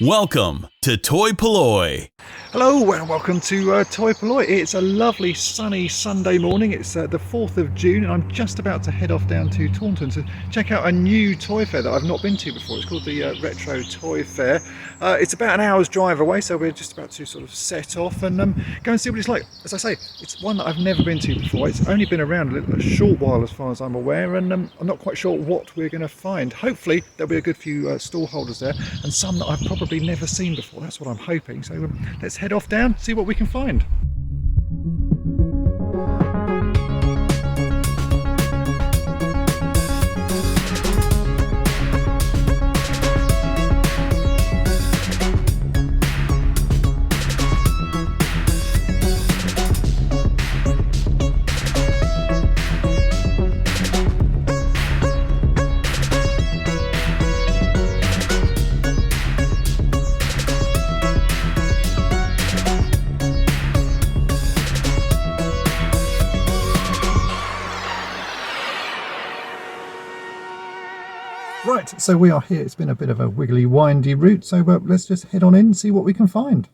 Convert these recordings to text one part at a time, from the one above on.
Welcome to Toy Polloi. Hello and welcome to Toy Polloi. It's a lovely sunny Sunday morning. It's the 4th of June and I'm just about to head off down to Taunton to check out a new toy fair that I've not been to before. It's called the Retro Toy Fair. It's about an hour's drive away, so we're just about to sort of set off and go and see what it's like. As I say, it's one that I've never been to before. It's only been around a short while as far as I'm aware, and I'm not quite sure what we're going to find. Hopefully there'll be a good few stall holders there and some that I've probably never seen before. That's what I'm hoping. So let's head off down, see what we can find. Right, so we are here. It's been a bit of a wiggly, windy route, so let's just head on in and see what we can find.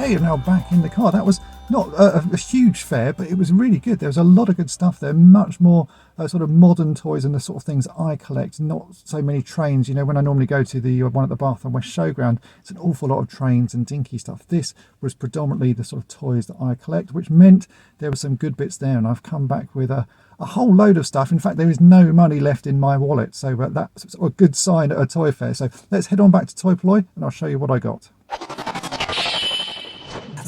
Okay, I'm now back in the car. That was not a huge fair, but it was really good. There was a lot of good stuff there, much more sort of modern toys and the sort of things I collect, not so many trains. You know, when I normally go to the one at the Bath and West Showground, it's an awful lot of trains and dinky stuff. This was predominantly the sort of toys that I collect, which meant there were some good bits there, and I've come back with a whole load of stuff. In fact, there is no money left in my wallet, so that's a good sign at a toy fair. So let's head on back to Toy Polloi and I'll show you what I got.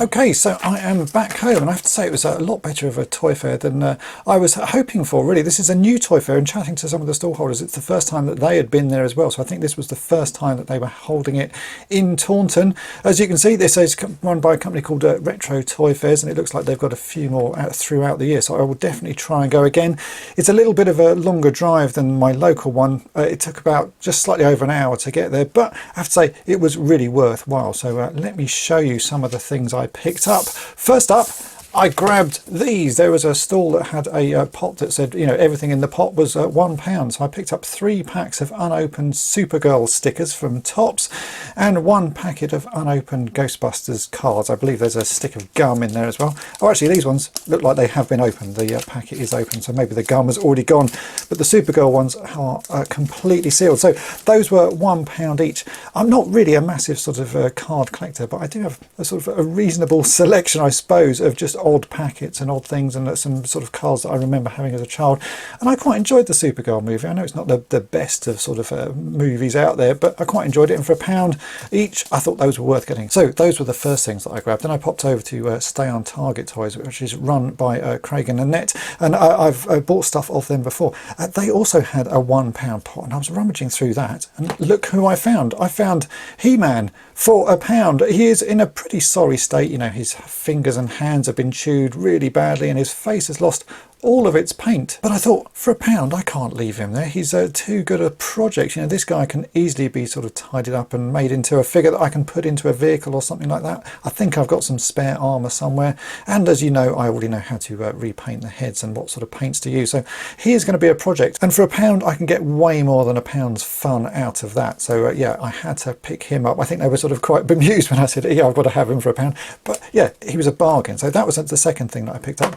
Okay, so I am back home, and I have to say it was a lot better of a toy fair than I was hoping for, really. This is a new toy fair, and chatting to some of the stallholders, it's the first time that they had been there as well, so I think this was the first time that they were holding it in Taunton. As you can see, this is run by a company called Retro Toy Fairs, and it looks like they've got a few more throughout the year, so I will definitely try and go again. It's a little bit of a longer drive than my local one. It took about just slightly over an hour to get there, but I have to say it was really worthwhile. So let me show you some of the things I picked up. First up, I grabbed these. There was a stall that had a pot that said, you know, everything in the pot was £1. So I picked up 3 packs of unopened Supergirl stickers from Tops and 1 packet of unopened Ghostbusters cards. I believe there's a stick of gum in there as well. Oh, actually, these ones look like they have been opened. The packet is open, so maybe the gum has already gone. But the Supergirl ones are completely sealed. So those were £1 each. I'm not really a massive sort of card collector, but I do have a sort of a reasonable selection, I suppose, of just odd packets and odd things, and some sort of cards that I remember having as a child. And I quite enjoyed the Supergirl movie. I know it's not the best of sort of movies out there, but I quite enjoyed it, and for £1 each I thought those were worth getting. So those were the first things that I grabbed. Then I popped over to Stay on Target Toys, which is run by Craig and Annette, and I've bought stuff off them before. They also had a £1 pot, and I was rummaging through that, and look who I found. I found He-Man for £1. He is in a pretty sorry state. You know, his fingers and hands have been chewed really badly, and his face has lost all of its paint. But I thought, for £1 I can't leave him there. He's too good a project. You know, this guy can easily be sort of tidied up and made into a figure that I can put into a vehicle or something like that. I think I've got some spare armour somewhere, and as you know, I already know how to repaint the heads and what sort of paints to use. So he is going to be a project, and for £1 I can get way more than £1's fun out of that. So yeah, I had to pick him up. I think they were sort of quite bemused when I said, yeah, I've got to have him for £1. But yeah, he was a bargain. So that was the second thing that I picked up.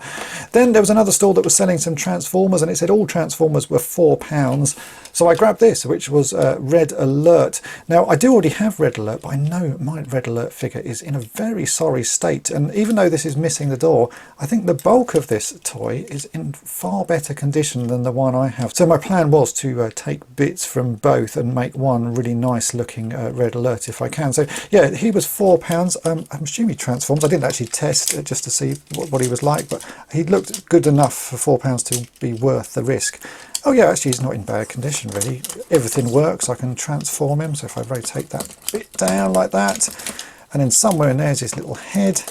Then there was another store that was selling some Transformers, and it said all Transformers were £4. So I grabbed this, which was Red Alert. Now I do already have Red Alert, but I know my Red Alert figure is in a very sorry state, and even though this is missing the door, I think the bulk of this toy is in far better condition than the one I have. So my plan was to take bits from both and make one really nice looking Red Alert if I can. So yeah, he was £4. I'm assuming he transforms. I didn't actually test it just to see what he was like, but he looked good enough for £4 to be worth the risk. Oh yeah, actually he's not in bad condition really. Everything works. I can transform him. So if I rotate that bit down like that, and then somewhere in there's his little head.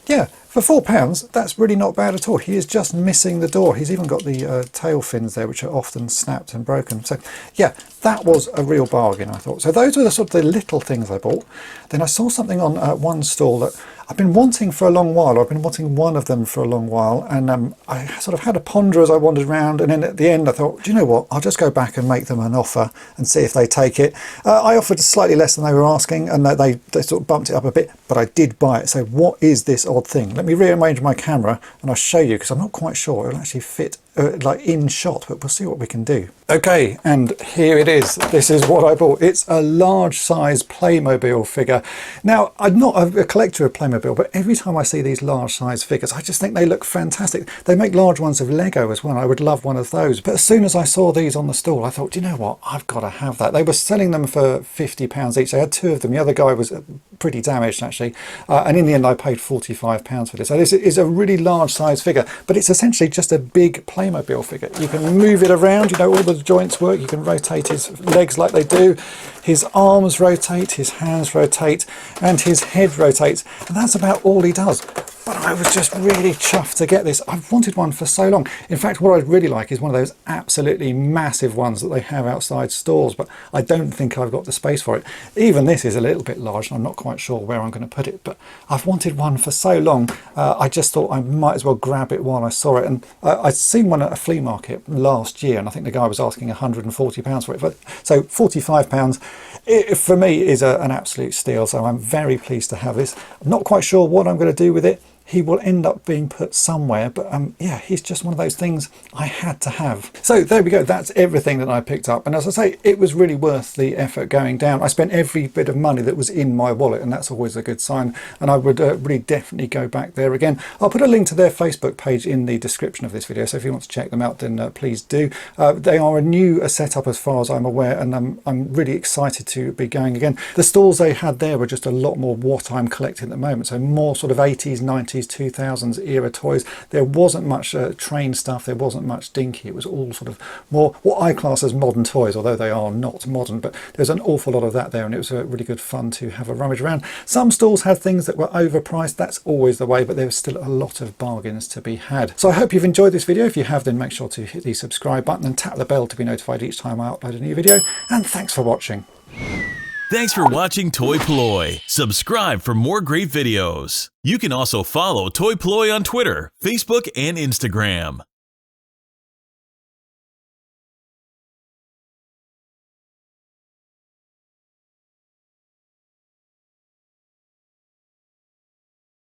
Yeah, for £4, that's really not bad at all. He is just missing the door. He's even got the tail fins there, which are often snapped and broken. So yeah, that was a real bargain, I thought. So those were the sort of the little things I bought. Then I saw something on one stall that I've been wanting for a long while. I've been wanting one of them for a long while, and I sort of had a ponder as I wandered around, and then at the end I thought, do you know what, I'll just go back and make them an offer and see if they take it. I offered slightly less than they were asking, and they sort of bumped it up a bit, but I did buy it. So what is this odd thing? Let me rearrange my camera and I'll show you, because I'm not quite sure it'll actually fit like in shot, but we'll see what we can do. Okay, and here it is. This is what I bought. It's a large size Playmobil figure. Now, I'm not a collector of Playmobil, but every time I see these large size figures, I just think they look fantastic. They make large ones of Lego as well. I would love one of those. But as soon as I saw these on the stall, I thought, do you know what? I've got to have that. They were selling them for £50 each. They had 2 of them. The other guy was pretty damaged actually. And in the end, I paid £45 for this. So this is a really large size figure, but it's essentially just a big Playmobil figure. You can move it around, you know, all the joints work. You can rotate his legs like they do, his arms rotate, his hands rotate, and his head rotates, and that's about all he does. but I was just really chuffed to get this. I've wanted one for so long. In fact, what I'd really like is one of those absolutely massive ones that they have outside stores, but I don't think I've got the space for it. Even this is a little bit large, and I'm not quite sure where I'm going to put it, but I've wanted one for so long. I just thought I might as well grab it while I saw it. And I'd seen one at a flea market last year, and I think the guy was asking £140 for it. So £45 for me is an absolute steal. So I'm very pleased to have this. I'm not quite sure what I'm going to do with it. He will end up being put somewhere, but yeah, he's just one of those things I had to have. So there we go, that's everything that I picked up, and as I say, it was really worth the effort going down. I spent every bit of money that was in my wallet, and that's always a good sign, and I would really definitely go back there again. I'll put a link to their Facebook page in the description of this video, so if you want to check them out, then please do. They are a new setup as far as I'm aware, and I'm really excited to be going again. The stalls they had there were just a lot more what I'm collecting at the moment, so more sort of 80s, 90s, 2000s era toys. There wasn't much train stuff, there wasn't much dinky. It was all sort of more what I class as modern toys, although they are not modern, but there's an awful lot of that there, and it was really good fun to have a rummage around. Some stalls had things that were overpriced, that's always the way, but there was still a lot of bargains to be had. So I hope you've enjoyed this video. If you have, then make sure to hit the subscribe button and tap the bell to be notified each time I upload a new video, and thanks for watching. Thanks for watching Toy Polloi. Subscribe for more great videos. You can also follow Toy Polloi on Twitter, Facebook, and Instagram.